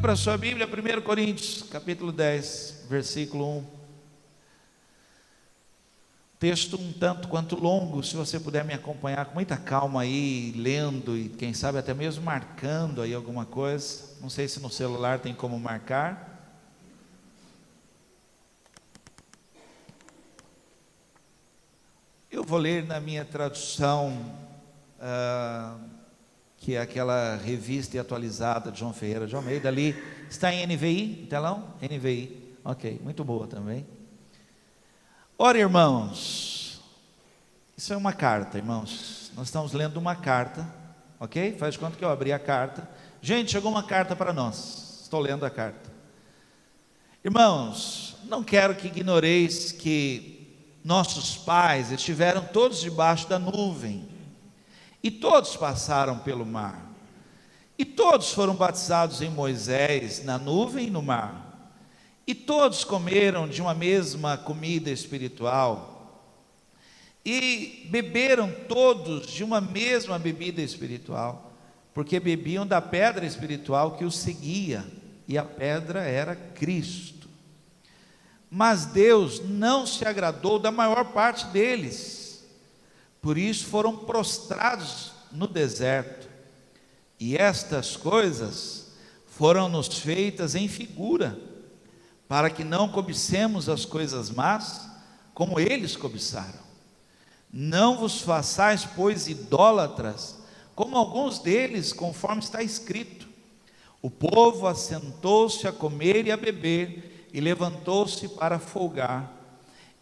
para a sua Bíblia, 1 Coríntios, capítulo 10, versículo 1. Texto um tanto quanto longo, se você puder me acompanhar com muita calma aí, lendo e quem sabe até mesmo marcando aí alguma coisa. Não sei se no celular tem como marcar. Eu vou ler na minha tradução, que é aquela revista e atualizada de João Ferreira de Almeida. Ali está em NVI, telão? NVI, ok, muito boa também. Ora, irmãos, isso é uma carta, irmãos. Nós estamos lendo uma carta, ok? Faz de conta que eu abri a carta. Gente, chegou uma carta para nós. Estou lendo a carta. Irmãos, não quero que ignoreis que nossos pais estiveram todos debaixo da nuvem, e todos passaram pelo mar, e todos foram batizados em Moisés, na nuvem e no mar. E todos comeram de uma mesma comida espiritual, e beberam todos de uma mesma bebida espiritual, porque bebiam da pedra espiritual que os seguia, e a pedra era Cristo. Mas Deus não se agradou da maior parte deles, por isso foram prostrados no deserto. E estas coisas foram-nos feitas em figura, para que não cobicemos as coisas más, como eles cobiçaram. Não vos façais, pois, idólatras, como alguns deles, conforme está escrito: o povo assentou-se a comer e a beber, e levantou-se para folgar.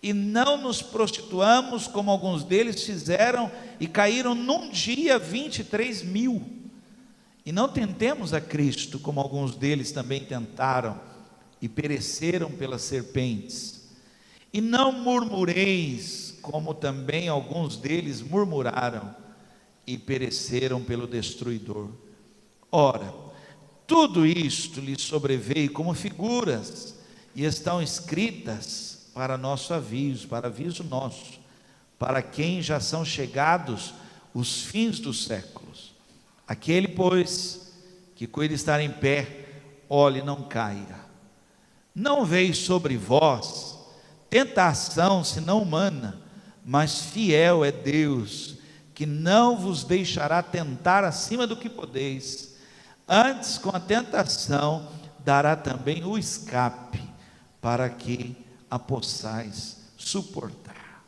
E não nos prostituamos, como alguns deles fizeram, e caíram num dia 23.000. E não tentemos a Cristo, como alguns deles também tentaram, e pereceram pelas serpentes. E não murmureis, como também alguns deles murmuraram, e pereceram pelo destruidor. Ora, tudo isto lhes sobreveio como figuras, e estão escritas para nosso aviso, para aviso nosso, para quem já são chegados os fins dos séculos. Aquele, pois, que cuida estar em pé, olhe, não caia. Não veio sobre vós tentação senão humana, mas fiel é Deus, que não vos deixará tentar acima do que podeis. Antes, com a tentação, dará também o escape, para que a possais suportar.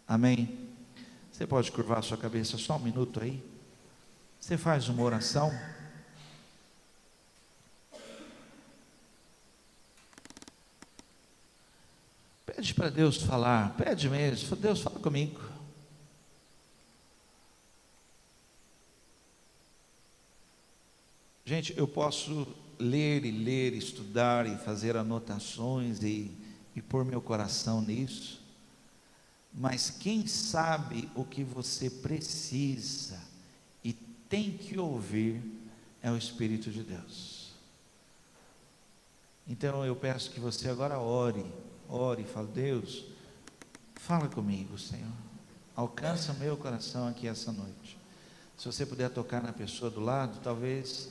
Amém? Você pode curvar a sua cabeça só um minuto aí? Você faz uma oração? Pede para Deus falar, pede mesmo, Deus fala comigo. Gente, eu posso ler e ler, estudar e fazer anotações e pôr meu coração nisso, mas quem sabe o que você precisa e tem que ouvir é o Espírito de Deus. Então eu peço que você agora ore e fale: Deus, fala comigo, Senhor, alcança meu coração aqui essa noite. Se você puder tocar na pessoa do lado, talvez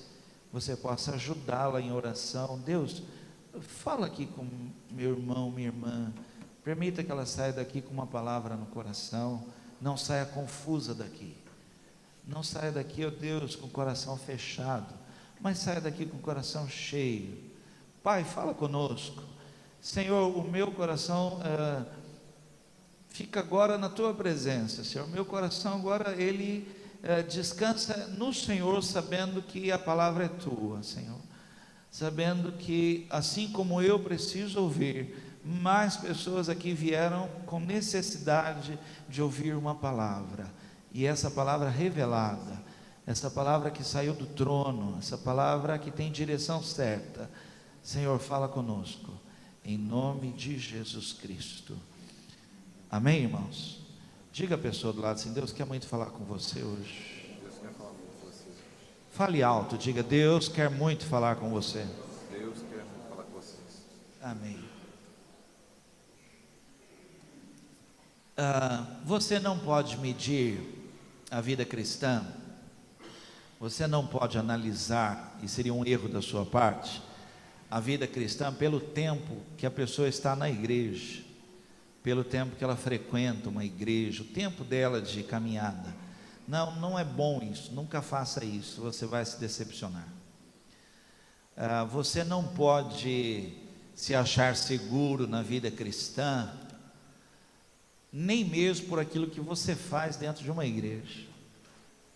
você possa ajudá-la em oração. Deus, fala aqui com meu irmão, minha irmã, permita que ela saia daqui com uma palavra no coração, não saia confusa daqui, não saia daqui, ó Deus, com o coração fechado, mas saia daqui com o coração cheio. Pai, fala conosco, Senhor, o meu coração fica agora na Tua presença, Senhor. Meu coração agora, ele descansa no Senhor, sabendo que a palavra é Tua, Senhor, sabendo que assim como eu preciso ouvir, mais pessoas aqui vieram com necessidade de ouvir uma palavra, e essa palavra revelada, essa palavra que saiu do trono, essa palavra que tem direção certa. Senhor, fala conosco, em nome de Jesus Cristo. Amém, irmãos? Diga a pessoa do lado assim: Deus quer muito falar com você hoje. Deus quer falar com você. Fale alto, diga: Deus quer muito falar com você. Deus quer muito falar com vocês. Amém. Você não pode medir a vida cristã, Você não pode analisar, e seria um erro da sua parte, a vida cristã pelo tempo que a pessoa está na igreja, pelo tempo que ela frequenta uma igreja, o tempo dela de caminhada. Não, não é bom isso, nunca faça isso, você vai se decepcionar. Você não pode se achar seguro na vida cristã, nem mesmo por aquilo que você faz dentro de uma igreja.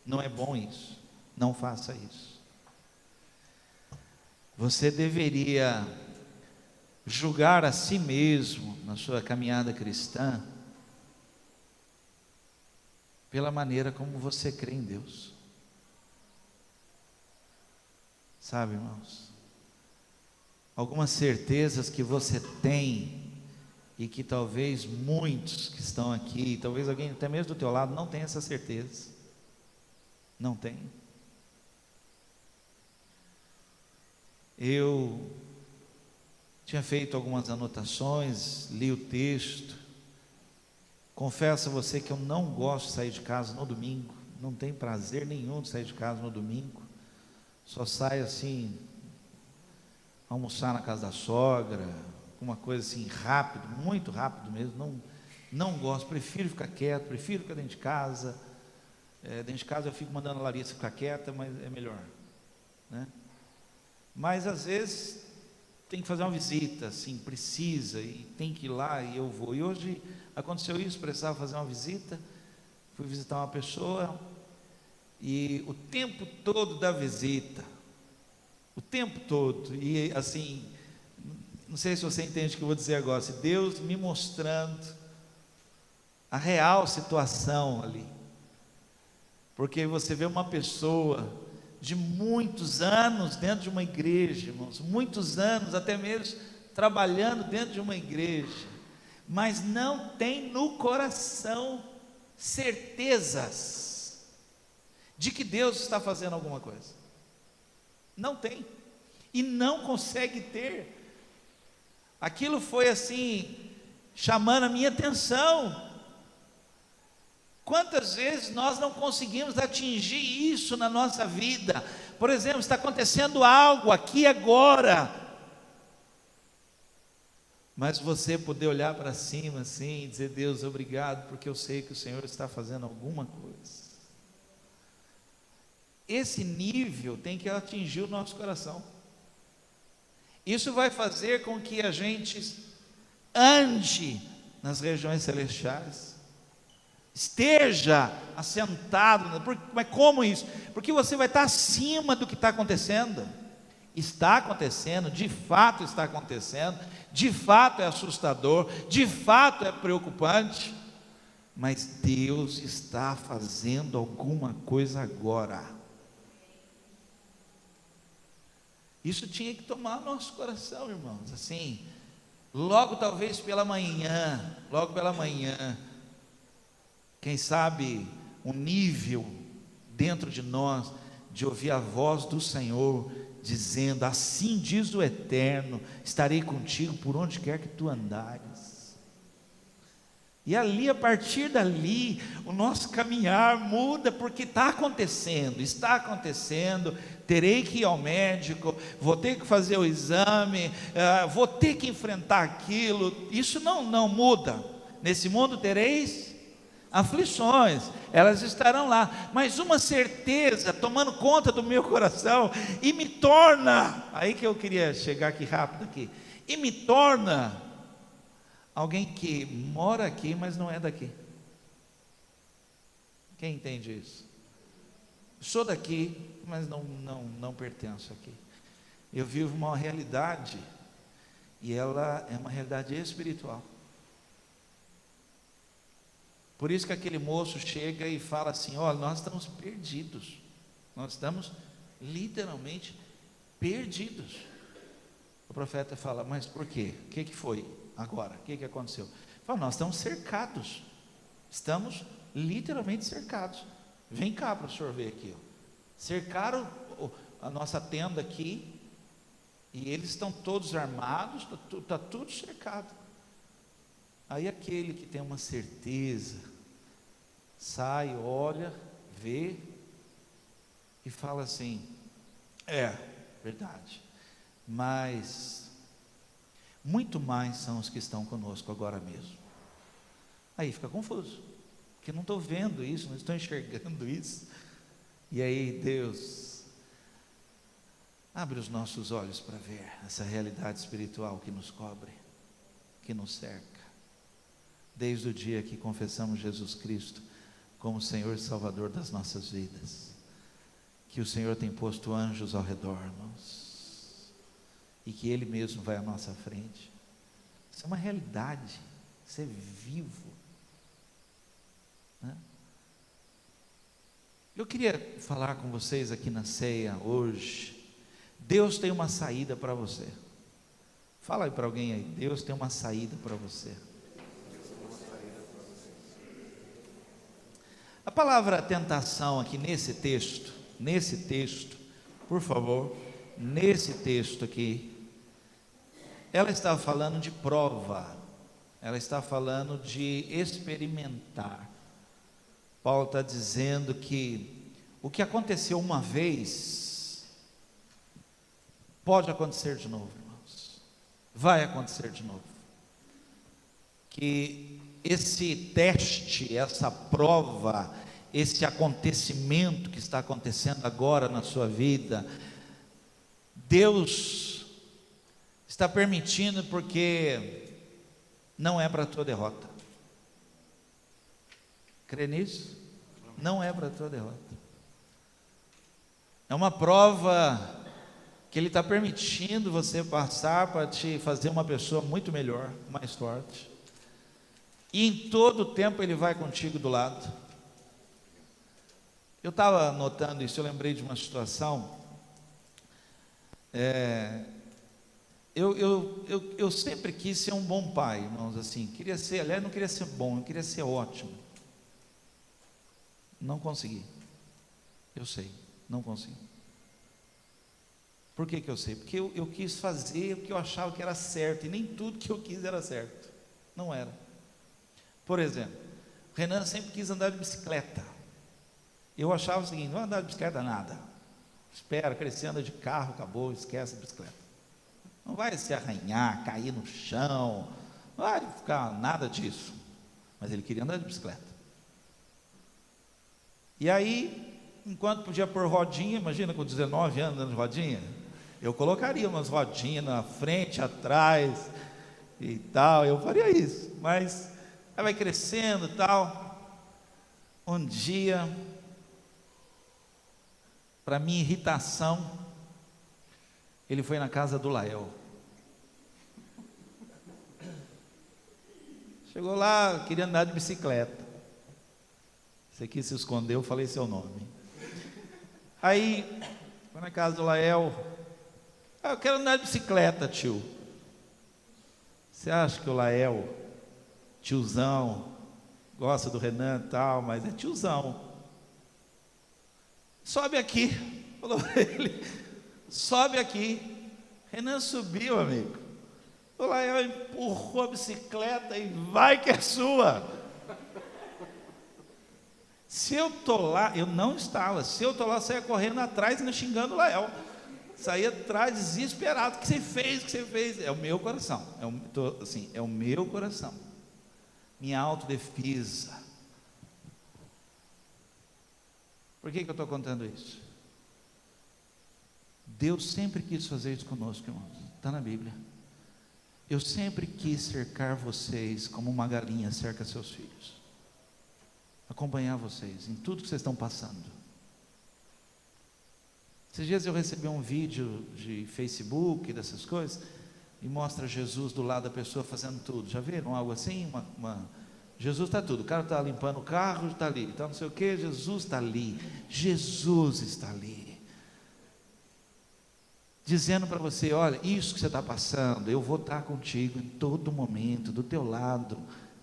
Não é bom isso, não faça isso. Você deveria julgar a si mesmo na sua caminhada cristã pela maneira como você crê em Deus. Sabe, irmãos? Algumas certezas que você tem e que talvez muitos que estão aqui, talvez alguém até mesmo do teu lado não tenha essa certeza. Não tem. Eu tinha feito algumas anotações, li o texto. Confesso a você que eu não gosto de sair de casa no domingo. Não tenho prazer nenhum de sair de casa no domingo. Só saio assim, almoçar na casa da sogra, uma coisa assim rápido, muito rápido mesmo. Não gosto, prefiro ficar quieto, prefiro ficar dentro de casa. Dentro de casa eu fico mandando a Larissa ficar quieta, mas é melhor, né? Mas às vezes tem que fazer uma visita, assim, precisa, e tem que ir lá, e eu vou. E hoje aconteceu isso, precisava fazer uma visita, fui visitar uma pessoa, e o tempo todo da visita, o tempo todo, e assim, não sei se você entende o que eu vou dizer agora, se Deus me mostrando a real situação ali, porque você vê uma pessoa de muitos anos dentro de uma igreja, irmãos, muitos anos, até mesmo trabalhando dentro de uma igreja, mas não tem no coração certezas de que Deus está fazendo alguma coisa. Não tem, e não consegue ter. Aquilo foi assim, chamando a minha atenção. Quantas vezes nós não conseguimos atingir isso na nossa vida? Por exemplo, está acontecendo algo aqui agora, mas você poder olhar para cima assim e dizer: Deus, obrigado, porque eu sei que o Senhor está fazendo alguma coisa. Esse nível tem que atingir o nosso coração. Isso vai fazer com que a gente ande nas regiões celestiais, esteja assentado. Mas como isso? Porque você vai estar acima do que está acontecendo. Está acontecendo, de fato está acontecendo, de fato é assustador, de fato é preocupante, mas Deus está fazendo alguma coisa agora. Isso tinha que tomar nosso coração, irmãos, assim, logo pela manhã, quem sabe um nível dentro de nós, de ouvir a voz do Senhor, dizendo: assim diz o Eterno, estarei contigo por onde quer que tu andares. E ali, a partir dali, o nosso caminhar muda, porque está acontecendo, terei que ir ao médico, vou ter que fazer o exame, vou ter que enfrentar aquilo. Isso não muda. Nesse mundo tereis aflições, elas estarão lá, mas uma certeza tomando conta do meu coração, e me torna, aí que eu queria chegar aqui rápido aqui, e me torna alguém que mora aqui, mas não é daqui. Quem entende isso? Sou daqui, mas não pertenço aqui. Eu vivo uma realidade, e ela é uma realidade espiritual. Por isso que aquele moço chega e fala assim: olha, nós estamos perdidos, nós estamos literalmente perdidos. O profeta fala: mas por quê? O que foi agora? O que aconteceu? Fala: nós estamos cercados, estamos literalmente cercados. Vem cá para o senhor ver aqui, ó. Cercaram a nossa tenda aqui, e eles estão todos armados, está tudo cercado. Aí aquele que tem uma certeza sai, olha, vê, e fala assim: verdade, mas muito mais são os que estão conosco agora mesmo. Aí fica confuso, porque não estou vendo isso, não estou enxergando isso. E aí Deus abre os nossos olhos para ver essa realidade espiritual que nos cobre, que nos cerca, desde o dia que confessamos Jesus Cristo como Senhor e Salvador das nossas vidas, que o Senhor tem posto anjos ao redor, irmãos, e que Ele mesmo vai à nossa frente. Isso é uma realidade, isso é vivo, né? Eu queria falar com vocês aqui na ceia hoje. Deus tem uma saída para você. Fala aí para alguém aí: Deus tem uma saída para você. A palavra tentação aqui nesse texto, por favor, nesse texto aqui, ela está falando de prova, ela está falando de experimentar. Paulo está dizendo que o que aconteceu uma vez pode acontecer de novo, irmãos, vai acontecer de novo. Que esse teste, essa prova, esse acontecimento que está acontecendo agora na sua vida, Deus está permitindo, porque não é para a tua derrota. Crê nisso? Não é para a tua derrota. É uma prova que Ele está permitindo você passar para te fazer uma pessoa muito melhor, mais forte. E em todo o tempo Ele vai contigo do lado. Eu estava notando isso, eu lembrei de uma situação. Eu sempre quis ser um bom pai, irmãos, assim, queria ser, aliás, não queria ser bom, eu queria ser ótimo. Não consegui. Eu sei, não consegui. Por que eu sei? Porque eu quis fazer o que eu achava que era certo, e nem tudo que eu quis era certo. Não era. Por exemplo, o Renan sempre quis andar de bicicleta. Eu achava o seguinte: não andar de bicicleta nada. Espera, crescer, anda de carro, acabou, esquece a bicicleta. Não vai se arranhar, cair no chão, não vai ficar nada disso. Mas ele queria andar de bicicleta. E aí, enquanto podia pôr rodinha, imagina com 19 anos andando de rodinha, eu colocaria umas rodinhas na frente, atrás e tal, eu faria isso. Mas aí vai crescendo e tal. Um dia, para minha irritação, ele foi na casa do Lael. Chegou lá, queria andar de bicicleta. Você quis se esconder, eu falei seu nome. Aí, foi na casa do Lael. Eu quero andar de bicicleta, tio. Você acha que o Lael, tiozão, gosta do Renan e tal, mas é tiozão. Sobe aqui, falou ele, sobe aqui. Renan subiu, amigo. O Lael empurrou a bicicleta e vai que é sua. Se eu estou lá, eu não estava. Se eu estou lá, eu saía correndo atrás e xingando o Lael. Saía atrás desesperado. O que você fez? O que você fez? É o meu coração. É o meu coração. Minha autodefesa. Por que eu estou contando isso? Deus sempre quis fazer isso conosco, irmãos. Está na Bíblia. Eu sempre quis cercar vocês como uma galinha cerca seus filhos. Acompanhar vocês em tudo que vocês estão passando. Esses dias eu recebi um vídeo de Facebook, dessas coisas, e mostra Jesus do lado da pessoa fazendo tudo. Já viram algo assim? Jesus está tudo. O cara está limpando o carro, está ali. Então não sei o que, Jesus está ali. Jesus está ali. Dizendo para você: olha, isso que você está passando, eu vou estar contigo em todo momento, do teu lado,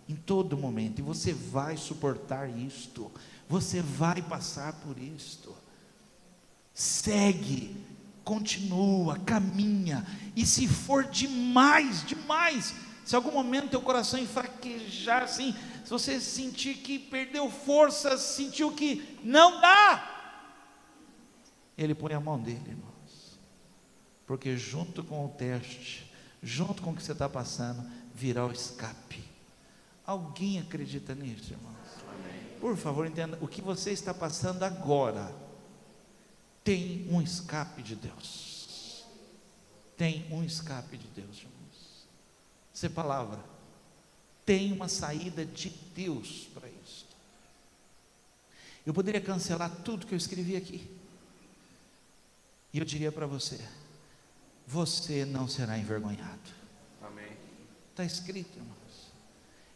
em todo momento, e você vai suportar isto, você vai passar por isto. Segue, continua, caminha, e se for demais, se algum momento teu coração enfraquejar, assim, se você sentir que perdeu força, sentiu que não dá, Ele põe a mão dele, irmãos, porque junto com o teste, junto com o que você está passando, virá o escape. Alguém acredita nisso, irmãos? Por favor, entenda, o que você está passando agora, tem um escape de Deus. Tem um escape de Deus, irmãos. Isso é palavra. Tem uma saída de Deus para isso. Eu poderia cancelar tudo que eu escrevi aqui, e eu diria para você: você não será envergonhado. Amém. Está escrito, irmãos.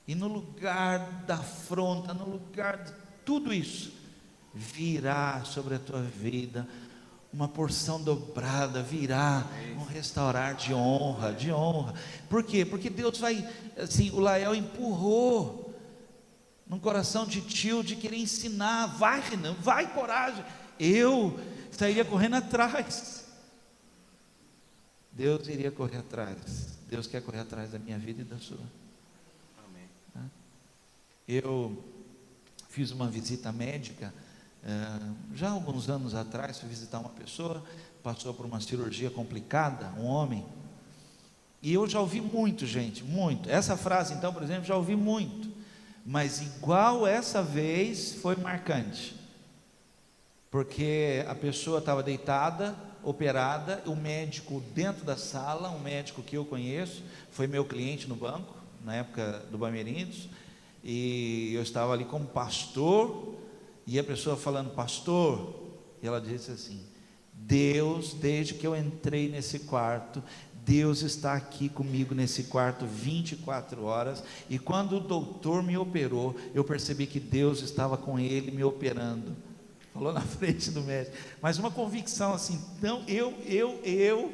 E no lugar da afronta, no lugar de tudo isso, virá sobre a tua vida uma porção dobrada, virá um restaurar de honra, de honra. Por quê? Porque Deus vai, assim, o Lael empurrou no coração de tio, de querer ensinar, vai Renan, vai, coragem, eu estaria correndo atrás, Deus iria correr atrás, Deus quer correr atrás da minha vida e da sua. Amém. Eu fiz uma visita médica, já há alguns anos atrás, fui visitar uma pessoa, passou por uma cirurgia complicada, um homem, e eu já ouvi muito, gente, muito, essa frase então, por exemplo, já ouvi muito, mas igual essa vez foi marcante, porque a pessoa estava deitada, operada, o médico dentro da sala, um médico que eu conheço, foi meu cliente no banco, na época do Bamerindos, e eu estava ali como pastor, e a pessoa falando, pastor, e ela disse assim: Deus, desde que eu entrei nesse quarto, Deus está aqui comigo nesse quarto 24 horas, e quando o doutor me operou, eu percebi que Deus estava com ele me operando. Falou na frente do médico, mas uma convicção assim, então eu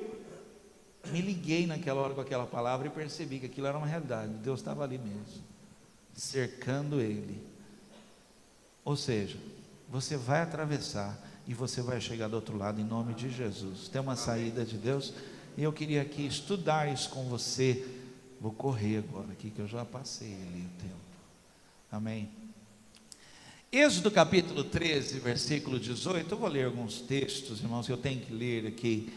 me liguei naquela hora com aquela palavra e percebi que aquilo era uma realidade, Deus estava ali mesmo, cercando ele. Ou seja, você vai atravessar e você vai chegar do outro lado em nome de Jesus. Tem uma saída de Deus, e eu queria aqui estudar isso com você. Vou correr agora aqui que eu já passei ali o tempo. Amém. Êxodo capítulo 13, versículo 18, eu vou ler alguns textos, irmãos, que eu tenho que ler aqui.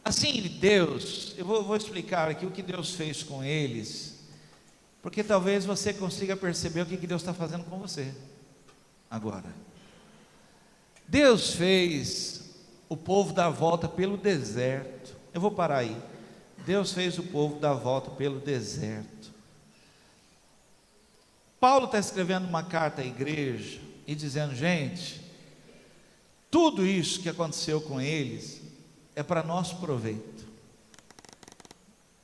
Assim Deus, eu vou explicar aqui o que Deus fez com eles, porque talvez você consiga perceber o que Deus está fazendo com você agora. Deus fez o povo dar a volta pelo deserto. Eu vou parar aí. Deus fez o povo dar a volta pelo deserto. Paulo está escrevendo uma carta à igreja e dizendo: gente, tudo isso que aconteceu com eles é para nosso proveito.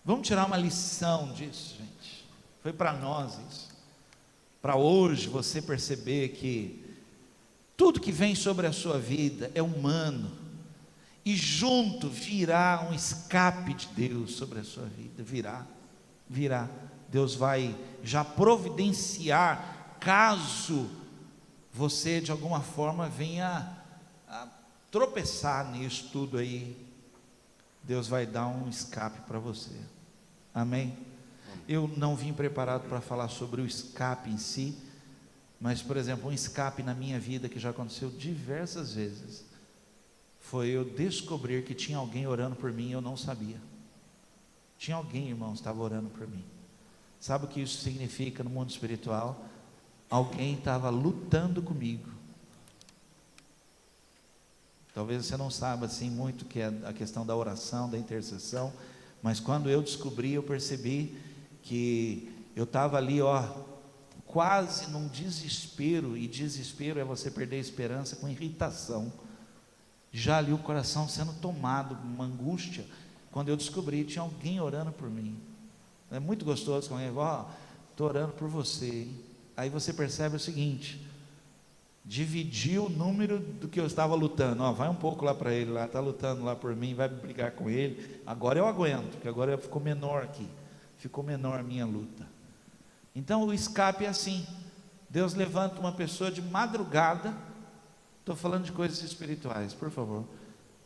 Vamos tirar uma lição disso, gente. Foi para nós isso, para hoje você perceber que tudo que vem sobre a sua vida é humano, e junto virá um escape de Deus sobre a sua vida, virá, Deus vai já providenciar, caso você de alguma forma venha a tropeçar nisso tudo aí, Deus vai dar um escape para você, amém? Eu não vim preparado para falar sobre o escape em si, mas, por exemplo, um escape na minha vida que já aconteceu diversas vezes, foi eu descobrir que tinha alguém orando por mim e eu não sabia. Tinha alguém, irmãos, que estava orando por mim. Sabe o que isso significa no mundo espiritual? Alguém estava lutando comigo. Talvez você não saiba assim muito que é a questão da oração, da intercessão, mas quando eu descobri, eu percebi que eu estava ali, quase num desespero, e desespero é você perder a esperança com irritação, já ali o coração sendo tomado, uma angústia, quando eu descobri, tinha alguém orando por mim. É muito gostoso quando alguém estou orando por você, hein? Aí você percebe o seguinte: dividiu o número do que eu estava lutando, vai um pouco lá para ele, está lutando lá por mim, vai brigar com ele, agora eu aguento, porque agora ficou menor aqui, ficou menor a minha luta. Então o escape é assim, Deus levanta uma pessoa de madrugada, estou falando de coisas espirituais, por favor,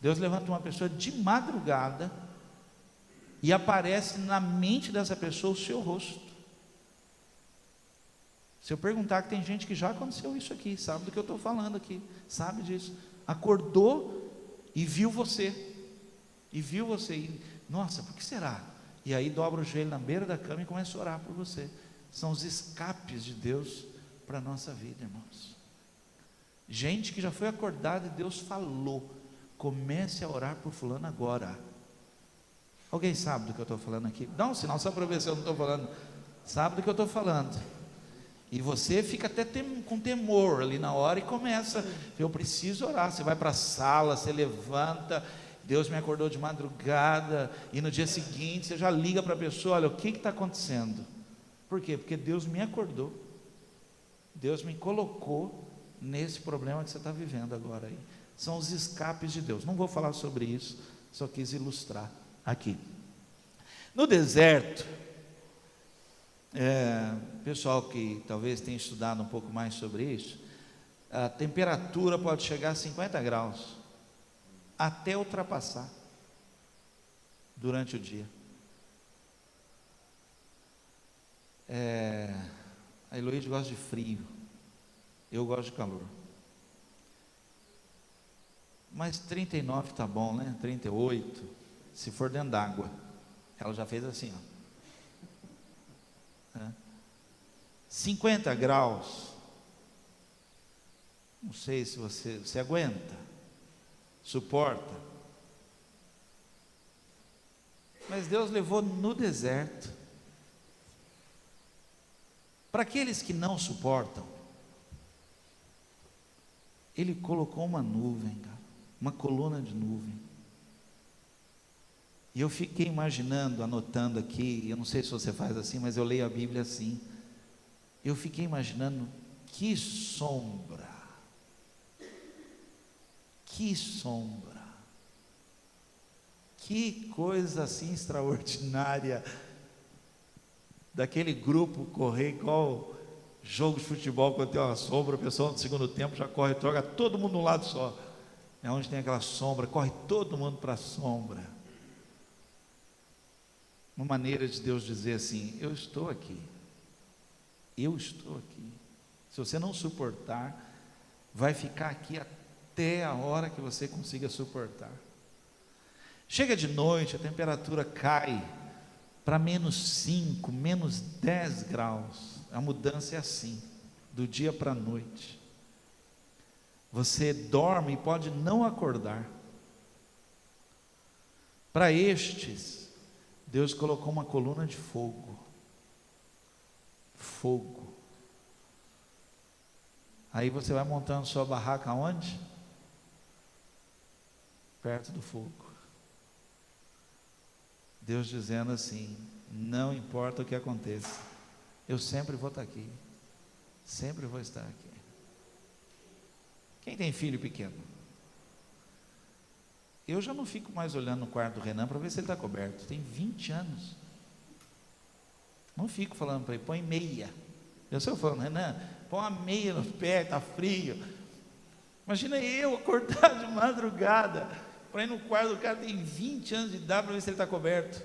Deus levanta uma pessoa de madrugada, e aparece na mente dessa pessoa o seu rosto. Se eu perguntar, que tem gente que já aconteceu isso aqui, sabe do que eu estou falando aqui, sabe disso, acordou e viu você. Nossa, por que será? E aí dobra o joelho na beira da cama e começa a orar por você. São os escapes de Deus para a nossa vida, irmãos. Gente que já foi acordada e Deus falou: comece a orar por fulano agora. Alguém sabe do que eu estou falando aqui? Dá um sinal só para ver se eu não estou falando. Sabe do que eu estou falando? E você fica até com temor ali na hora e começa: eu preciso orar. Você vai para a sala, você levanta, Deus me acordou de madrugada, e no dia seguinte você já liga para a pessoa: olha, o que está acontecendo? Por quê? Porque Deus me acordou, Deus me colocou nesse problema que você está vivendo agora aí. São os escapes de Deus. Não vou falar sobre isso, só quis ilustrar aqui. No deserto, pessoal que talvez tenha estudado um pouco mais sobre isso, a temperatura pode chegar a 50 graus, até ultrapassar durante o dia. A Heloísa gosta de frio, eu gosto de calor. Mas 39 está bom, né? 38, se for dentro d'água. Ela já fez assim, ó. 50 graus, não sei se você aguenta, suporta. Mas Deus levou no deserto. Para aqueles que não suportam, Ele colocou uma nuvem, cara, uma coluna de nuvem. E eu fiquei imaginando, anotando aqui, eu não sei se você faz assim, mas eu leio a Bíblia assim. Eu fiquei imaginando, que sombra, que coisa assim extraordinária, daquele grupo correr igual jogo de futebol, quando tem uma sombra, o pessoal no segundo tempo já corre, joga todo mundo num lado só. É onde tem aquela sombra, corre todo mundo para a sombra. Uma maneira de Deus dizer assim: eu estou aqui. Se você não suportar, vai ficar aqui até a hora que você consiga suportar. Chega de noite, a temperatura cai para -5, -10 graus. A mudança é assim, do dia para a noite. Você dorme e pode não acordar. Para estes, Deus colocou uma coluna de fogo. Aí você vai montando sua barraca onde? Perto do fogo. Deus dizendo assim: não importa o que aconteça, eu sempre vou estar aqui, sempre vou estar aqui. Quem tem filho pequeno? Eu já não fico mais olhando no quarto do Renan para ver se ele está coberto. Tem 20 anos. Não fico falando para ele: põe meia. Eu estou falando: Renan, põe uma meia no pé, está frio. Imagina eu acordar de madrugada para ir no quarto do cara, tem 20 anos de idade, para ver se ele está coberto.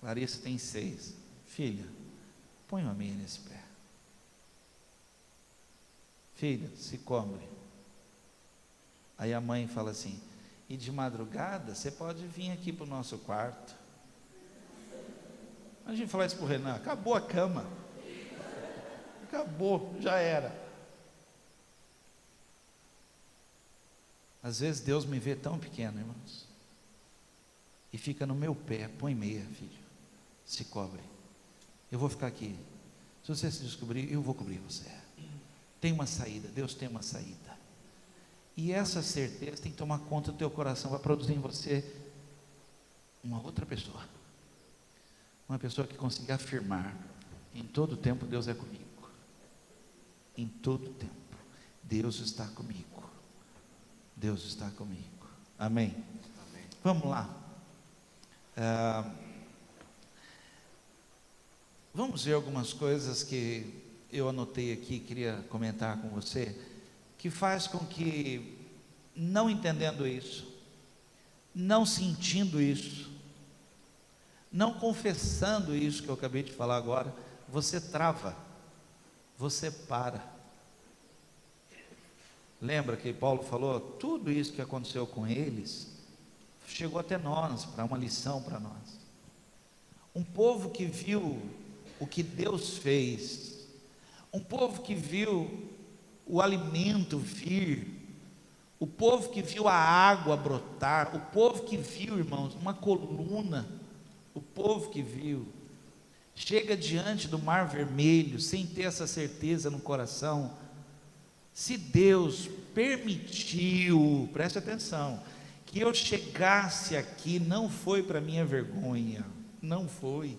Larissa tem 6. Filha, põe uma meia nesse pé. Filha, se cobre. Aí a mãe fala assim: e de madrugada você pode vir aqui para o nosso quarto. A gente falar isso para o Renan: acabou a cama, acabou, já era. Às vezes Deus me vê tão pequeno, irmãos, e fica no meu pé: põe meia, filho, se cobre, eu vou ficar aqui. Se você se descobrir, eu vou cobrir você. Tem uma saída, Deus tem uma saída. E essa certeza tem que tomar conta do teu coração, vai produzir em você uma outra pessoa. Uma pessoa que consiga afirmar: em todo tempo Deus é comigo. Em todo tempo Deus está comigo. Deus está comigo. Amém? Amém. Vamos lá. Vamos ver algumas coisas que eu anotei aqui, queria comentar com você, que faz com que, não entendendo isso, não sentindo isso, não confessando isso que eu acabei de falar agora, você trava. você para. Lembra que Paulo falou? Tudo isso que aconteceu com eles chegou até nós, para uma lição para nós. Um povo que viu o que Deus fez, um povo que viu o alimento vir, o povo que viu a água brotar, o povo que viu, irmãos, uma coluna, o povo que viu, chega diante do Mar Vermelho, sem ter essa certeza no coração. Se Deus permitiu, preste atenção, que eu chegasse aqui, não foi para minha vergonha, não foi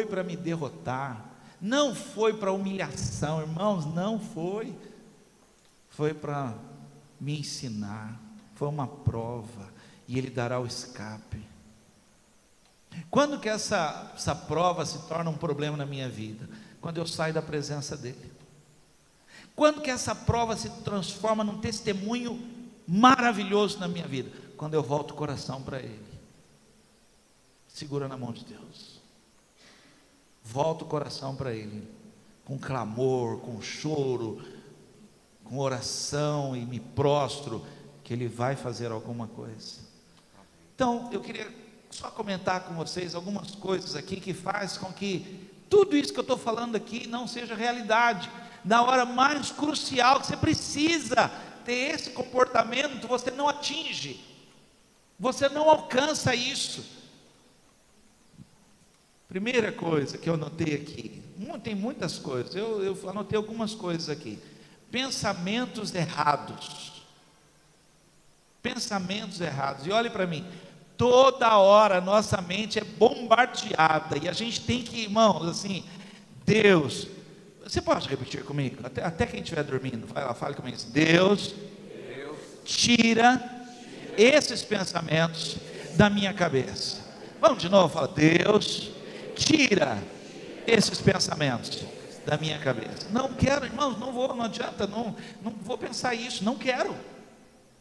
para me derrotar, não foi para humilhação, irmãos, não foi para me ensinar, foi uma prova, e Ele dará o escape. Quando que essa prova se torna um problema na minha vida? Quando eu saio da presença dEle. Quando que essa prova se transforma num testemunho maravilhoso na minha vida? Quando eu volto o coração para Ele. Segura na mão de Deus. Volto o coração para Ele, com clamor, com choro, com oração, e me prostro, que Ele vai fazer alguma coisa. Então, eu queria só comentar com vocês algumas coisas aqui que faz com que tudo isso que eu estou falando aqui não seja realidade. Na hora mais crucial que você precisa ter esse comportamento, você não atinge, você não alcança isso. Primeira coisa que eu anotei aqui, tem muitas coisas, eu anotei algumas coisas aqui. Pensamentos errados, e olhe para mim, toda hora nossa mente é bombardeada, e a gente tem que, irmãos, assim, Deus, você pode repetir comigo, até quem estiver dormindo, vai lá, fale comigo, Deus, tira esses pensamentos da minha cabeça. Vamos de novo, fala, Deus, tira esses pensamentos da minha cabeça. Não quero, irmãos, não adianta, não vou pensar isso, não quero,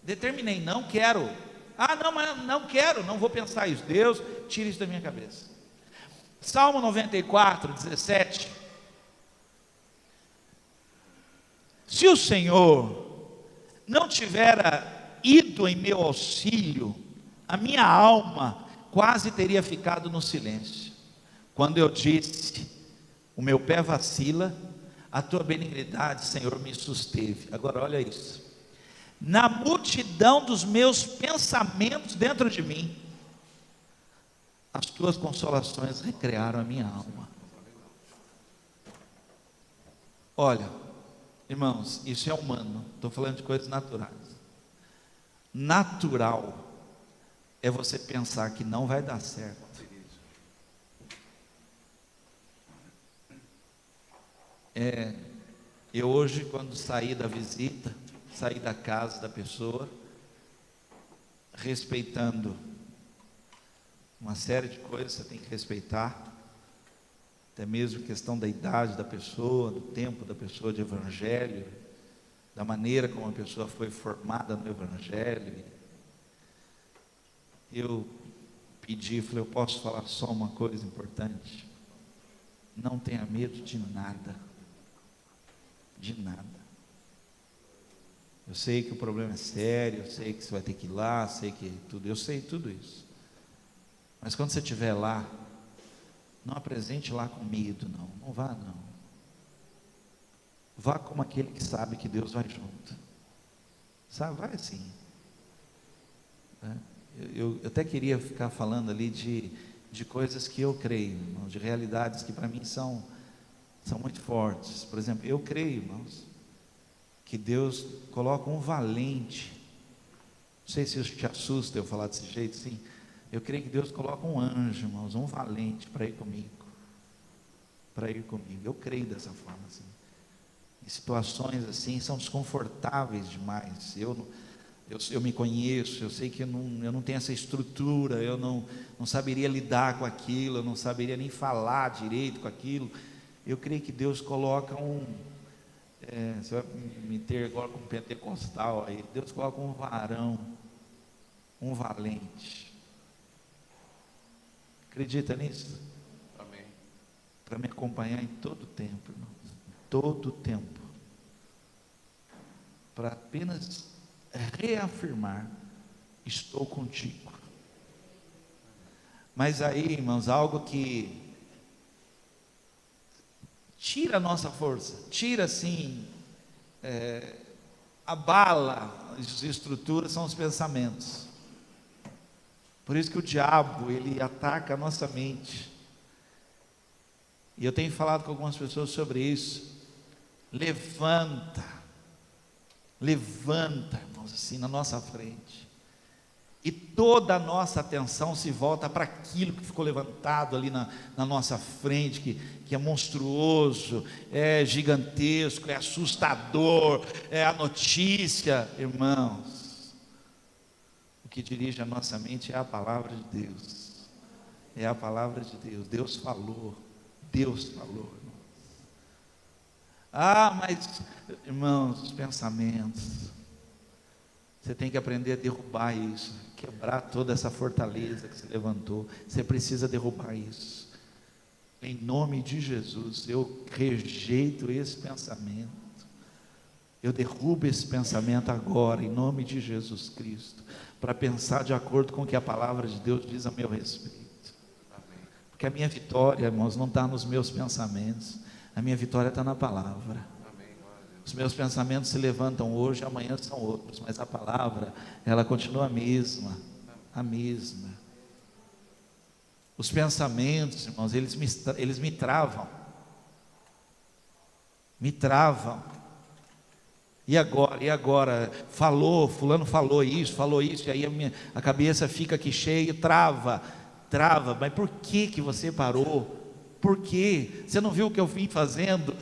determinei, não quero, mas não quero, não vou pensar isso. Deus, tira isso da minha cabeça. Salmo 94, 17, se o Senhor não tivera ido em meu auxílio, a minha alma quase teria ficado no silêncio. Quando eu disse, o meu pé vacila, a tua benignidade, Senhor, me susteve. Agora olha isso, na multidão dos meus pensamentos dentro de mim, as tuas consolações recrearam a minha alma. Olha, irmãos, isso é humano, estou falando de coisas naturais. Natural é você pensar que não vai dar certo. Eu hoje, quando saí da visita, saí da casa da pessoa, respeitando uma série de coisas, você tem que respeitar, até mesmo questão da idade da pessoa, do tempo da pessoa de evangelho, da maneira como a pessoa foi formada no evangelho. Eu pedi, falei, eu posso falar só uma coisa importante? Não tenha medo de nada, de nada. Eu sei que o problema é sério, eu sei que você vai ter que ir lá, eu sei tudo isso. Mas quando você estiver lá, não apresente lá com medo, não vá não. Vá como aquele que sabe que Deus vai junto. Sabe, vai assim. Eu até queria ficar falando ali de coisas que eu creio, irmãos, de realidades que para mim são muito fortes. Por exemplo, eu creio, irmãos, que Deus coloca um valente. Não sei se isso te assusta eu falar desse jeito, sim. Eu creio que Deus coloca um anjo, irmãos, um valente para ir comigo. Eu creio dessa forma, assim. Em situações assim, são desconfortáveis demais. Eu me conheço, eu sei que eu não tenho essa estrutura, eu não saberia lidar com aquilo, eu não saberia nem falar direito com aquilo. Eu creio que Deus coloca você vai me ter agora como pentecostal aí, Deus coloca um varão, um valente. Acredita nisso? Amém. Para me acompanhar em todo o tempo, irmãos. todo o tempo, para apenas reafirmar: estou contigo. Mas aí, irmãos, algo que tira a nossa força, tira assim, abala as estruturas, são os pensamentos. Por isso que o diabo, ele ataca a nossa mente. E eu tenho falado com algumas pessoas sobre isso. Levanta, irmãos, assim na nossa frente. E toda a nossa atenção se volta para aquilo que ficou levantado ali na nossa frente, que é monstruoso, é gigantesco, é assustador, é a notícia. Irmãos, o que dirige a nossa mente é a palavra de Deus. É a palavra de Deus. Deus falou. Irmãos. Mas, irmãos, os pensamentos, você tem que aprender a derrubar isso, quebrar toda essa fortaleza que se levantou. Você precisa derrubar isso. Em nome de Jesus, eu rejeito esse pensamento. Eu derrubo esse pensamento agora, em nome de Jesus Cristo, para pensar de acordo com o que a palavra de Deus diz a meu respeito. Porque a minha vitória, irmãos, não está nos meus pensamentos, a minha vitória está na palavra. Os meus pensamentos se levantam hoje, amanhã são outros, mas a palavra, ela continua a mesma. Os pensamentos, irmãos, eles me travam. E agora? Fulano falou isso, e aí a cabeça fica aqui cheia, trava, mas por que você parou? Por quê? Você não viu o que eu vim fazendo?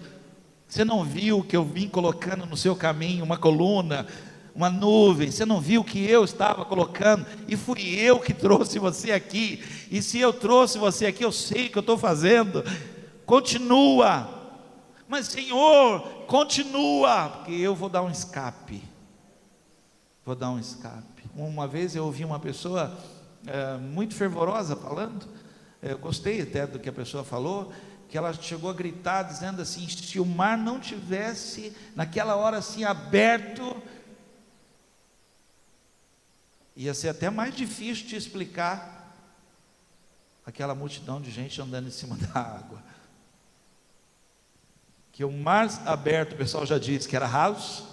Você não viu que eu vim colocando no seu caminho uma coluna, uma nuvem? Você não viu que eu estava colocando? E fui eu que trouxe você aqui. E se eu trouxe você aqui, eu sei o que eu estou fazendo. Continua. Mas Senhor, continua, porque eu vou dar um escape. Uma vez eu ouvi uma pessoa muito fervorosa falando. Eu gostei até do que a pessoa falou, que ela chegou a gritar dizendo assim: se o mar não tivesse naquela hora assim aberto, ia ser até mais difícil de explicar aquela multidão de gente andando em cima da água. Que o mar aberto, o pessoal já disse que era raso,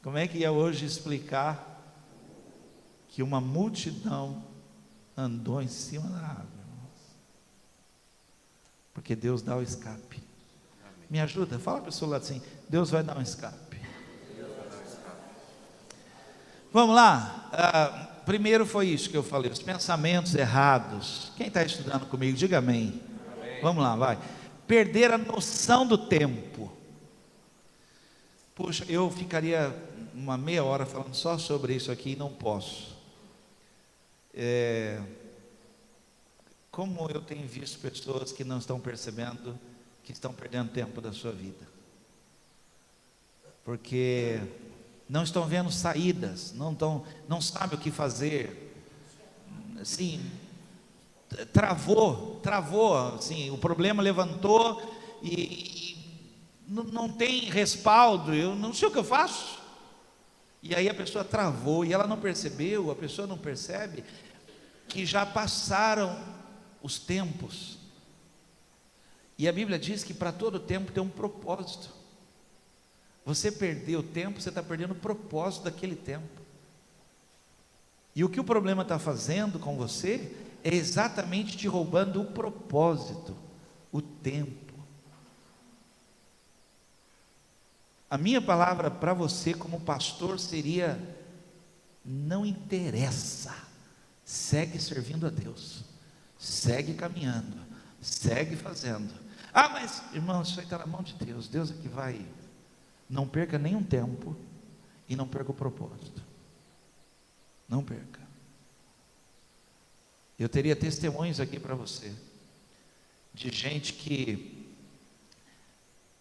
como é que ia hoje explicar que uma multidão andou em cima da água? Porque Deus dá o escape. Amém. Me ajuda, fala para o seu lado assim: Deus vai dar um escape. Vamos lá. Primeiro foi isso que eu falei, os pensamentos errados. Quem está estudando comigo, diga amém. Amém. Vamos lá, vai. Perder a noção do tempo. Puxa, eu ficaria uma meia hora falando só sobre isso aqui e não posso. Como eu tenho visto pessoas que não estão percebendo que estão perdendo tempo da sua vida, porque não estão vendo saídas, não sabem o que fazer, assim, travou, assim, o problema levantou e não tem respaldo, eu não sei o que eu faço, e aí a pessoa travou, e ela não percebeu, a pessoa não percebe, que já passaram os tempos, e a Bíblia diz que para todo tempo tem um propósito. Você perdeu o tempo, você está perdendo o propósito daquele tempo, e o que o problema está fazendo com você, é exatamente te roubando o propósito, o tempo. A minha palavra para você como pastor seria: não interessa, segue servindo a Deus, segue caminhando, segue fazendo. Mas irmão, isso aí está na mão de Deus, Deus é que vai. Não perca nenhum tempo e não perca o propósito, não perca. Eu teria testemunhos aqui para você, de gente que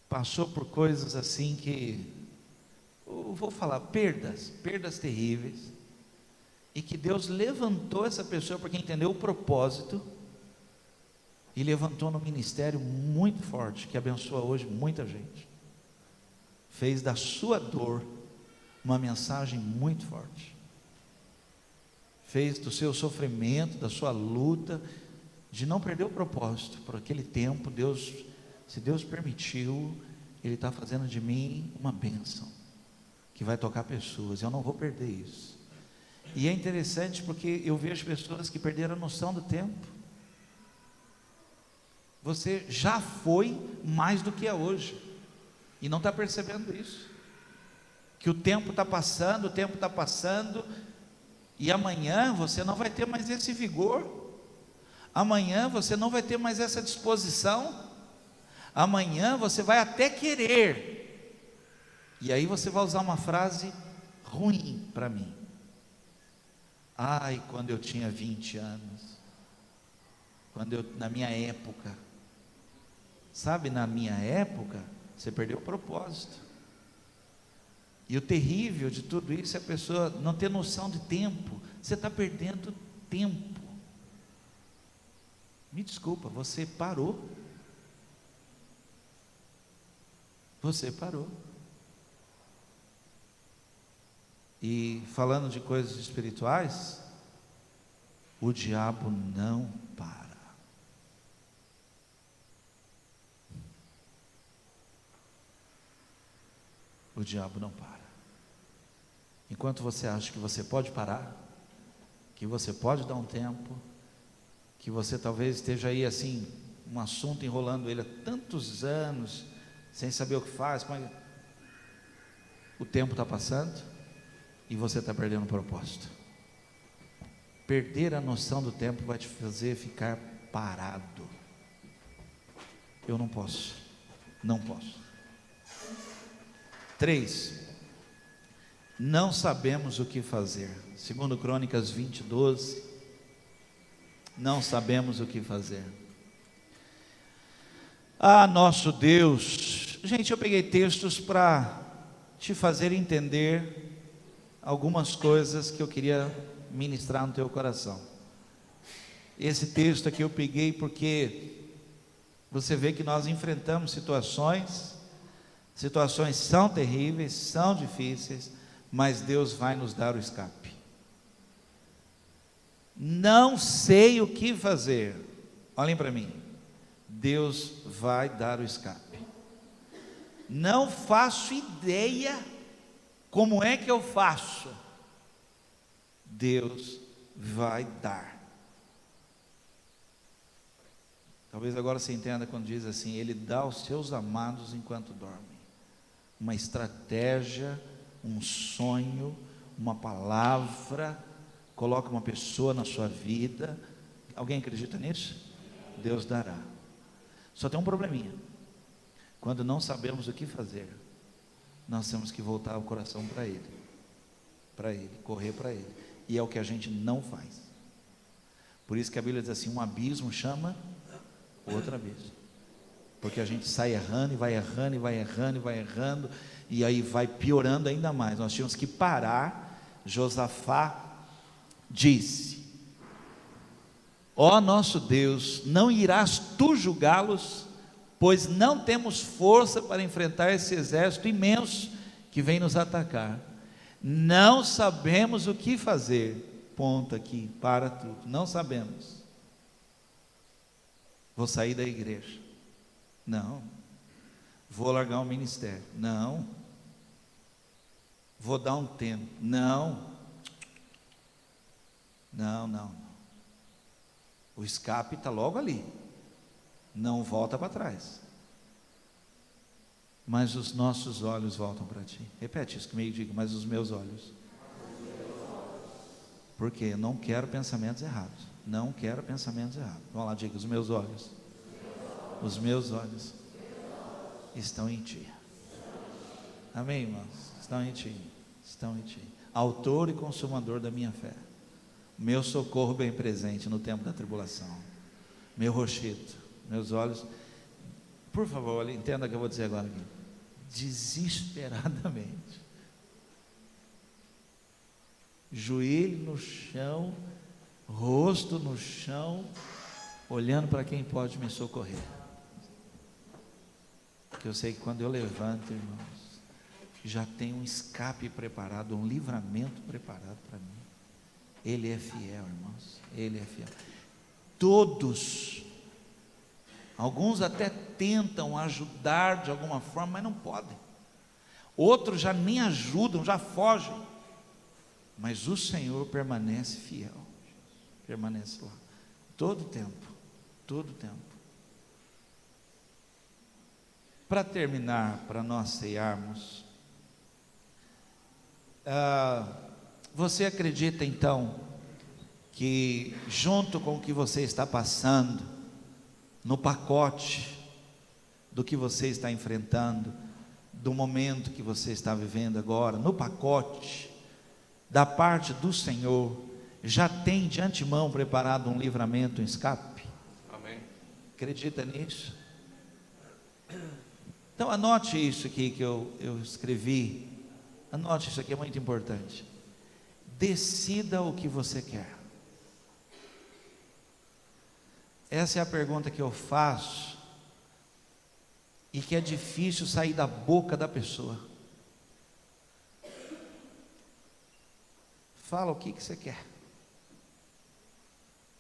passou por coisas assim que, eu vou falar, perdas terríveis, e que Deus levantou essa pessoa porque entendeu o propósito, e levantou no ministério muito forte, que abençoa hoje muita gente. Fez da sua dor uma mensagem muito forte. Fez do seu sofrimento, da sua luta, de não perder o propósito. Por aquele tempo, Deus, se Deus permitiu, Ele está fazendo de mim uma bênção, que vai tocar pessoas, eu não vou perder isso. E é interessante porque eu vejo pessoas que perderam a noção do tempo. Você já foi mais do que é hoje, e não está percebendo isso, que o tempo está passando, e amanhã você não vai ter mais esse vigor, amanhã você não vai ter mais essa disposição, amanhã você vai até querer, e aí você vai usar uma frase ruim para mim: ai, quando eu tinha 20 anos, na minha época. Sabe, na minha época, você perdeu o propósito. E o terrível de tudo isso é a pessoa não ter noção de tempo. Você está perdendo tempo. Me desculpa, você parou. Você parou. E falando de coisas espirituais, o diabo não para. O diabo não para. Enquanto você acha que você pode parar, que você pode dar um tempo, que você talvez esteja aí assim, um assunto enrolando ele há tantos anos, sem saber o que faz, mas o tempo está passando e você está perdendo o propósito. Perder a noção do tempo vai te fazer ficar parado. Eu não posso. 3, não sabemos o que fazer. Segundo Crônicas 20:12, não sabemos o que fazer. Ah, nosso Deus. Gente, eu peguei textos para te fazer entender algumas coisas que eu queria ministrar no teu coração. Esse texto aqui eu peguei porque você vê que nós enfrentamos situações são terríveis, são difíceis, mas Deus vai nos dar o escape. Não sei o que fazer. Olhem para mim. Deus vai dar o escape. Não faço ideia como é que eu faço. Deus vai dar. Talvez agora você entenda quando diz assim: Ele dá aos seus amados enquanto dormem. Uma estratégia, um sonho, uma palavra, coloca uma pessoa na sua vida. Alguém acredita nisso? Deus dará. Só tem um probleminha: quando não sabemos o que fazer, nós temos que voltar o coração para Ele, correr para Ele, e é o que a gente não faz. Por isso que a Bíblia diz assim: um abismo chama outro abismo, porque a gente sai errando, e aí vai piorando ainda mais. Nós tínhamos que parar. Josafá disse: ó nosso Deus, não irás tu julgá-los, pois não temos força para enfrentar esse exército imenso que vem nos atacar. Não sabemos o que fazer. Ponto aqui, para tudo. Não sabemos. Vou sair da igreja. Não. Vou largar o ministério. Não. Vou dar um tempo. Não. O escape está logo ali. Não volta para trás. Mas os nossos olhos voltam para ti. Repete isso comigo e diga: mas os meus olhos. Porque eu não quero pensamentos errados. Não quero pensamentos errados. Vamos lá, diga: os meus olhos. Os meus olhos estão em ti. Amém, irmãos? Estão em ti. Estão em ti. Autor e consumador da minha fé. Meu socorro bem presente no tempo da tribulação. Meu rochedo. Meus olhos. Por favor, entenda o que eu vou dizer agora aqui. Desesperadamente. Joelho no chão, rosto no chão, olhando para quem pode me socorrer. Porque eu sei que quando eu levanto, irmãos, já tem um escape preparado, um livramento preparado para mim. Ele é fiel, irmãos, Ele é fiel. Todos, alguns até tentam ajudar de alguma forma, mas não podem. Outros já nem ajudam, já fogem. Mas o Senhor permanece fiel, permanece lá, todo o tempo, todo o tempo. Para terminar, para nós ceiarmos, você acredita então que junto com o que você está passando, no pacote do que você está enfrentando, do momento que você está vivendo agora, no pacote da parte do Senhor, já tem de antemão preparado um livramento, um escape? Amém. Acredita nisso? Então anote isso aqui que eu escrevi, anote isso aqui, é muito importante. Decida o que você quer. Essa é a pergunta que eu faço, e que é difícil sair da boca da pessoa. Fala o que você quer.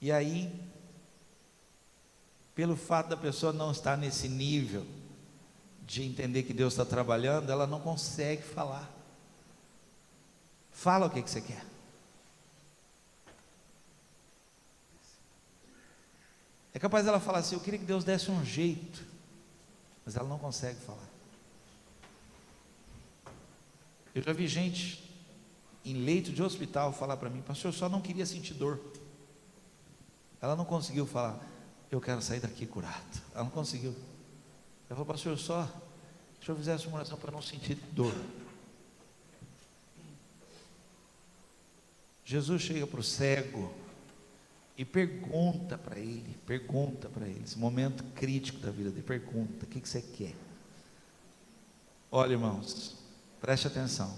E aí, pelo fato da pessoa não estar nesse nível de entender que Deus está trabalhando, ela não consegue falar. Fala o que você quer. É capaz dela falar assim: eu queria que Deus desse um jeito, mas ela não consegue falar. Eu já vi gente em leito de hospital falar para mim: pastor, eu só não queria sentir dor. Ela não conseguiu falar: eu quero sair daqui curado. Ela não conseguiu. Ela falou: pastor, só se eu fizesse uma oração para não sentir dor. Jesus chega para o cego e pergunta para ele, esse momento crítico da vida dele, pergunta: o que você quer? Olha, irmãos, preste atenção.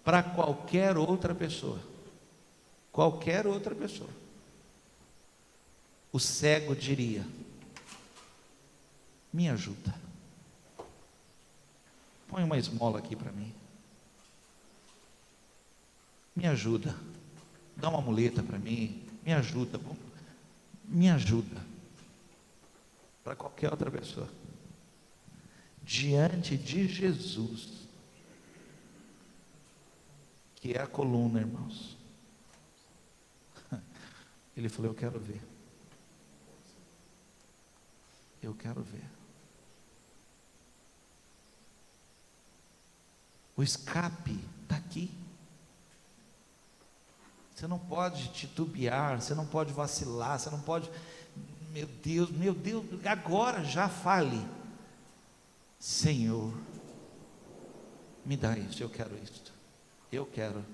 Para qualquer outra pessoa, o cego diria: me ajuda, põe uma esmola aqui para mim, me ajuda, dá uma muleta para mim, me ajuda. Para qualquer outra pessoa, diante de Jesus, que é a coluna, irmãos, ele falou: eu quero ver, o escape está aqui. Você não pode titubear, você não pode vacilar, você não pode, meu Deus, agora já fale: Senhor, me dá isso, eu quero isso, eu quero.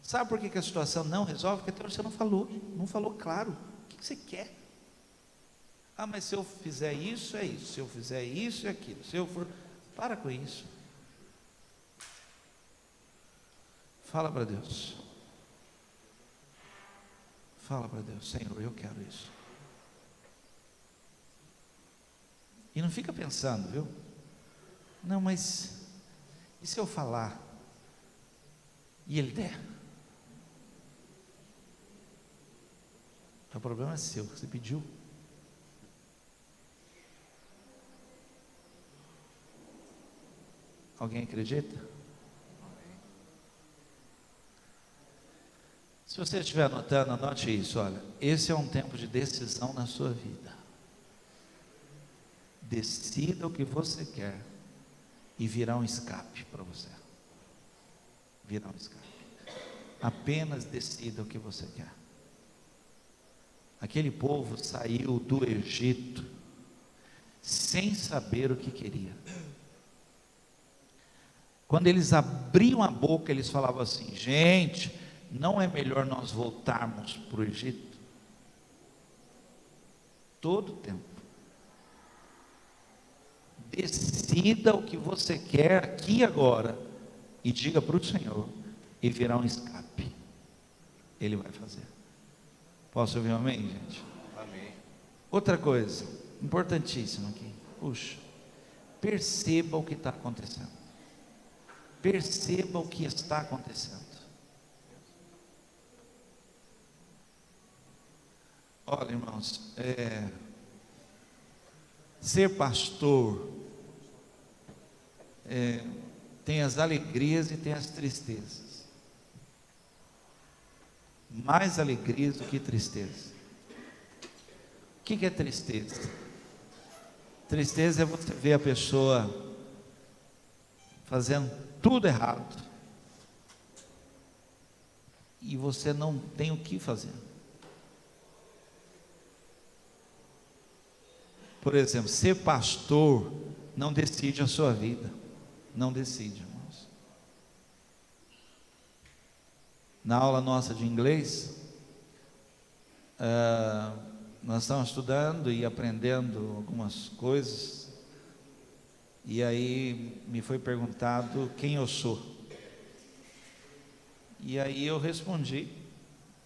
Sabe por que a situação não resolve? Porque até hoje você não falou claro o que você quer. Ah, mas se eu fizer isso, é isso, se eu fizer isso, é aquilo, se eu for, para com isso. Fala para Deus. Fala para Deus: Senhor, eu quero isso. E não fica pensando, viu? Não, mas e se eu falar e Ele der? O problema é seu, você pediu. Alguém acredita? Se você estiver anotando, anote isso. Olha, esse é um tempo de decisão na sua vida. Decida o que você quer e virá um escape para você. Virá um escape. Apenas decida o que você quer. Aquele povo saiu do Egito sem saber o que queria. Quando eles abriam a boca, eles falavam assim: gente, não é melhor nós voltarmos para o Egito? Todo o tempo. Decida o que você quer aqui e agora e diga para o Senhor, e virá um escape. Ele vai fazer. Posso ouvir um amém, gente? Amém. Outra coisa, importantíssima aqui. Puxa, perceba o que está acontecendo. Perceba o que está acontecendo. Olha, irmãos, ser pastor tem as alegrias e tem as tristezas. Mais alegrias do que tristeza. O que é tristeza? Tristeza é você ver a pessoa fazendo tudo errado e você não tem o que fazer. Por exemplo, ser pastor não decide a sua vida. Não decide, irmãos. Na aula nossa de inglês, nós estamos estudando e aprendendo algumas coisas, e aí me foi perguntado quem eu sou. E aí eu respondi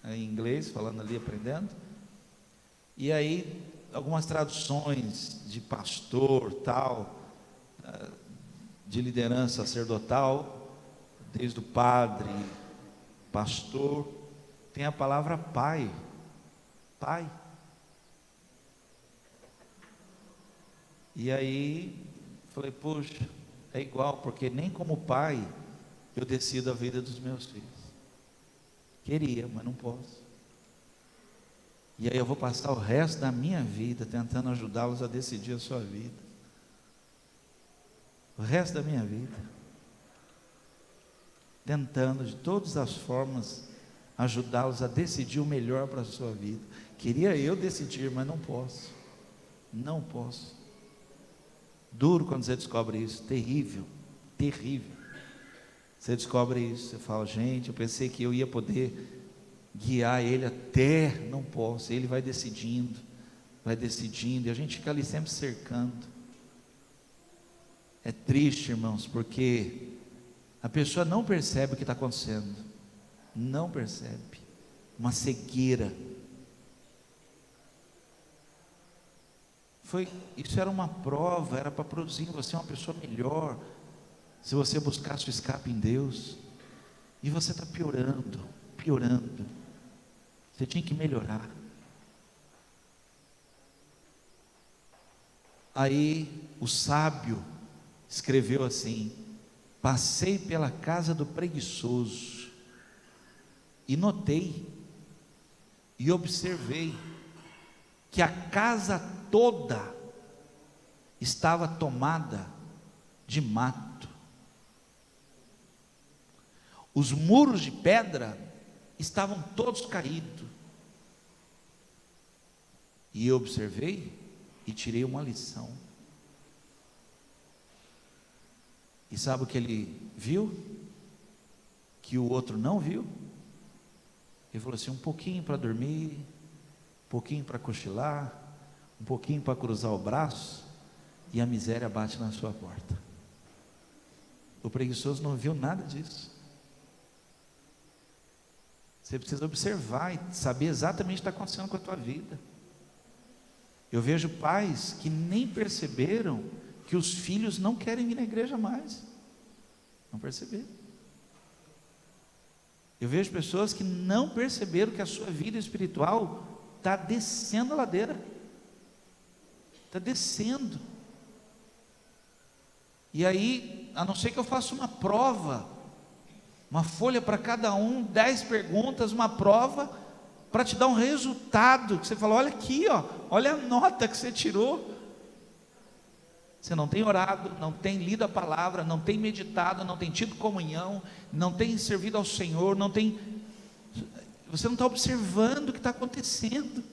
em inglês, falando ali, aprendendo. E aí algumas traduções de pastor, tal, de liderança sacerdotal, desde o padre, pastor, tem a palavra pai. Pai. E aí falei, poxa, é igual, porque nem como pai eu decido a vida dos meus filhos. Queria, mas não posso. E aí eu vou passar o resto da minha vida tentando ajudá-los a decidir a sua vida. O resto da minha vida. Tentando de todas as formas ajudá-los a decidir o melhor para a sua vida. Queria eu decidir, mas não posso. Não posso. Duro quando você descobre isso. Terrível. Terrível. Você descobre isso. Você fala, gente, eu pensei que eu ia poder guiar ele até, não posso. Ele vai decidindo, e a gente fica ali sempre cercando. É triste, irmãos, porque a pessoa não percebe o que está acontecendo, não percebe. Uma cegueira. Isso era uma prova, era para produzir em você uma pessoa melhor, se você buscasse o escape em Deus, e você está piorando. Você tinha que melhorar. Aí o sábio escreveu assim: passei pela casa do preguiçoso e notei e observei que a casa toda estava tomada de mato. Os muros de pedra estavam todos caídos. E eu observei e tirei uma lição. E sabe o que ele viu? Que o outro não viu? Ele falou assim: um pouquinho para dormir, um pouquinho para cochilar, um pouquinho para cruzar o braço, e a miséria bate na sua porta. O preguiçoso não viu nada disso. Você precisa observar e saber exatamente o que está acontecendo com a tua vida. Eu vejo pais que nem perceberam que os filhos não querem vir na igreja mais. Não perceberam. Eu vejo pessoas que não perceberam que a sua vida espiritual está descendo a ladeira. Está descendo. E aí, a não ser que eu faça uma prova, uma folha para cada um, 10 perguntas, uma prova, para te dar um resultado, que você fala, olha aqui, ó, olha a nota que você tirou. Você não tem orado, não tem lido a palavra, não tem meditado, não tem tido comunhão, não tem servido ao Senhor, você não está observando o que está acontecendo.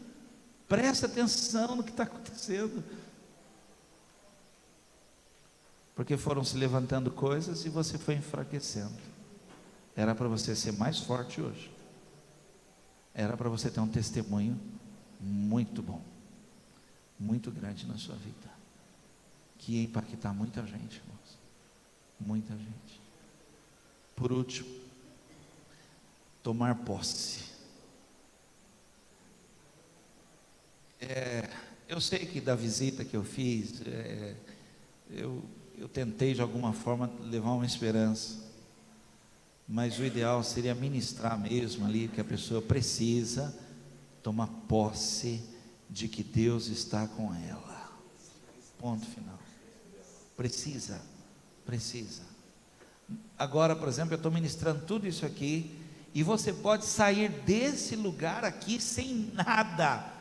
Presta atenção no que está acontecendo. Porque foram se levantando coisas e você foi enfraquecendo. Era para você ser mais forte hoje. Era para você ter um testemunho muito bom, muito grande na sua vida, que ia impactar muita gente, irmãos. Muita gente. Por último, tomar posse. Eu sei que da visita que eu fiz, eu tentei de alguma forma levar uma esperança, mas o ideal seria ministrar mesmo ali, que a pessoa precisa tomar posse de que Deus está com ela, ponto final. Precisa. Agora, por exemplo, eu estou ministrando tudo isso aqui, e você pode sair desse lugar aqui sem nada,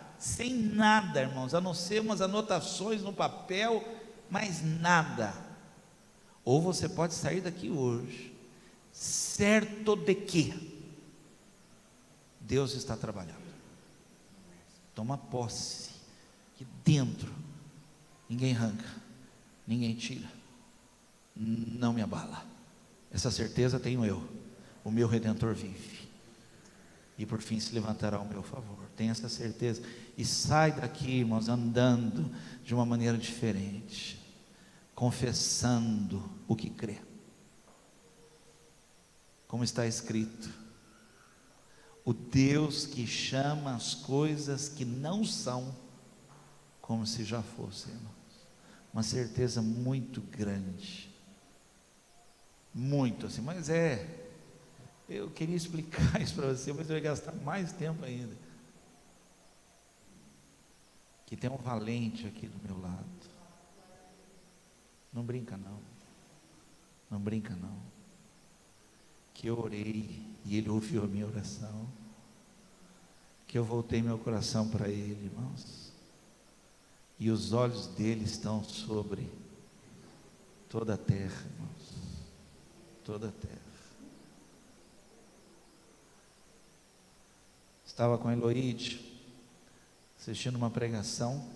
irmãos, a não ser umas anotações no papel, mas nada. Ou você pode sair daqui hoje, certo de que Deus está trabalhando. Toma posse, que dentro ninguém arranca, ninguém tira, não me abala. Essa certeza tenho eu, o meu Redentor vive, e por fim se levantará ao meu favor. Tenha essa certeza, e sai daqui, irmãos, andando de uma maneira diferente, confessando o que crê, como está escrito: o Deus que chama as coisas que não são, como se já fossem, irmãos. Uma certeza muito grande, muito assim, mas eu queria explicar isso para você, mas eu ia gastar mais tempo ainda. Que tem um valente aqui do meu lado, não brinca não, que eu orei e ele ouviu a minha oração, que eu voltei meu coração para ele, irmãos, e os olhos dele estão sobre toda a terra, irmãos, toda a terra. Estava com a Eloíde, assistindo uma pregação,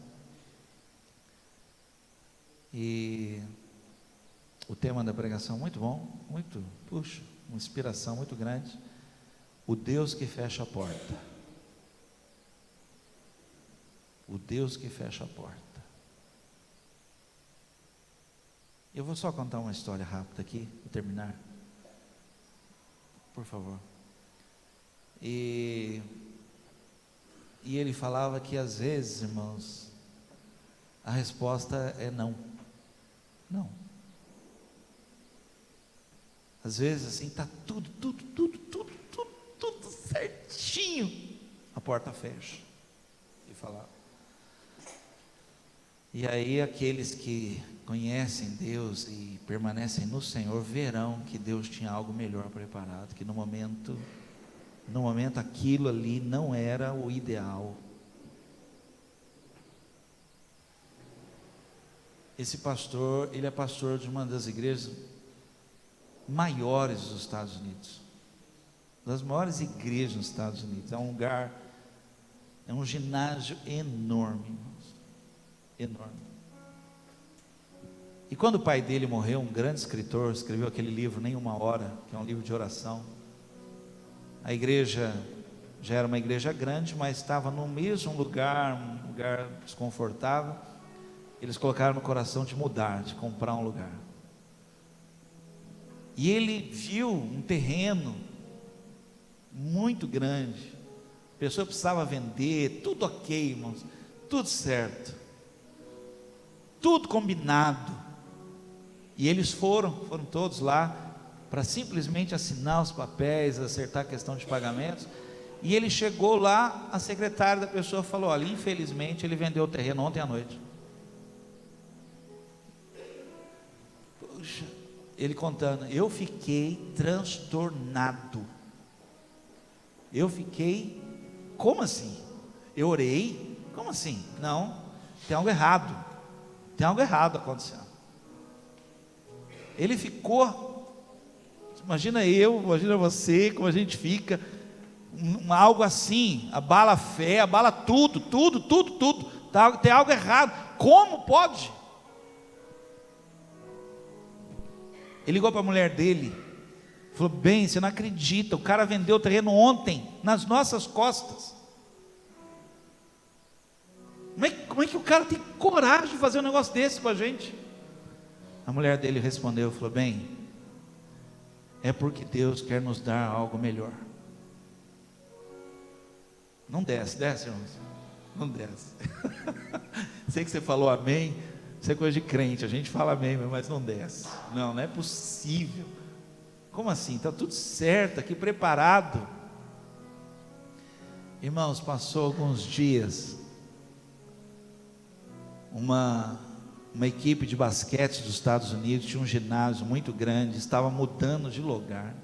e o tema da pregação muito bom, uma inspiração muito grande: o Deus que fecha a porta. O Deus que fecha a porta. Eu vou só contar uma história rápida aqui, para terminar, por favor. E ele falava que às vezes, irmãos, a resposta é não. Às vezes assim, está tudo certinho, a porta fecha. E falava. E aí aqueles que conhecem Deus e permanecem no Senhor verão que Deus tinha algo melhor preparado, que no momento aquilo ali não era o ideal. Esse pastor, ele é pastor de uma das igrejas maiores dos Estados Unidos, das maiores igrejas dos Estados Unidos. É um lugar, é um ginásio enorme, irmãos, enorme. E quando o pai dele morreu, um grande escritor, escreveu aquele livro Nenhuma Hora, que é um livro de oração. A igreja já era uma igreja grande, mas estava no mesmo lugar, um lugar desconfortável. Eles colocaram no coração de mudar, de comprar um lugar. E ele viu um terreno muito grande, a pessoa precisava vender, tudo ok, irmãos, tudo certo, tudo combinado. E eles foram todos lá para simplesmente assinar os papéis, acertar a questão de pagamentos. E ele chegou lá, a secretária da pessoa falou: olha, infelizmente ele vendeu o terreno ontem à noite. Puxa, ele contando, eu fiquei transtornado. Eu fiquei, como assim? Eu orei, como assim? Não, tem algo errado acontecendo. Ele ficou, imagina você, como a gente fica, algo assim, abala a fé, abala tudo, tem algo errado, como pode? Ele ligou para a mulher dele, falou: bem, você não acredita, o cara vendeu o terreno ontem, nas nossas costas. Como é que o cara tem coragem de fazer um negócio desse com a gente? A mulher dele respondeu, falou: bem, é porque Deus quer nos dar algo melhor. Não desce, irmãos. Não desce. Sei que você falou amém, isso é coisa de crente, a gente fala amém, mas não desce. Não, não é possível. Como assim? Está tudo certo aqui, preparado. Irmãos, passou alguns dias, uma equipe de basquete dos Estados Unidos tinha um ginásio muito grande, estava mudando de lugar,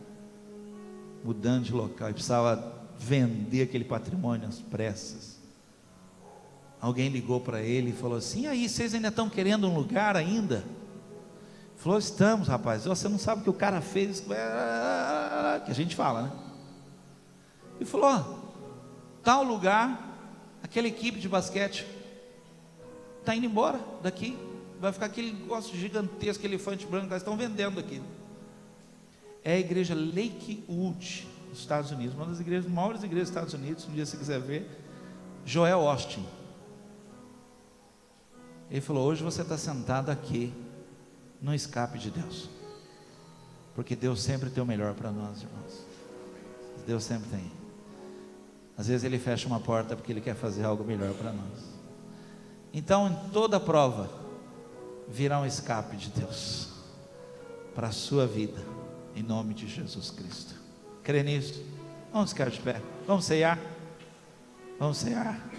mudando de local, e precisava vender aquele patrimônio às pressas. Alguém ligou para ele e falou assim: e aí, vocês ainda estão querendo um lugar ainda? Ele falou: estamos, rapaz. Você não sabe o que o cara fez, que a gente fala, né? Ele falou: ó, tal lugar, aquela equipe de basquete está indo embora daqui, vai ficar aquele negócio gigantesco, elefante branco, eles estão vendendo aqui. É a igreja Lakewood, nos Estados Unidos, uma das maiores igrejas dos Estados Unidos. Um dia, se quiser ver, Joel Austin. Ele falou: hoje você está sentado aqui no escape de Deus, porque Deus sempre tem o melhor para nós, irmãos. Deus sempre tem. Às vezes Ele fecha uma porta porque Ele quer fazer algo melhor para nós. Então, em toda prova virá um escape de Deus para a sua vida, em nome de Jesus Cristo. Crê nisso? Vamos ficar de pé, vamos ceiar. Vamos ceiar.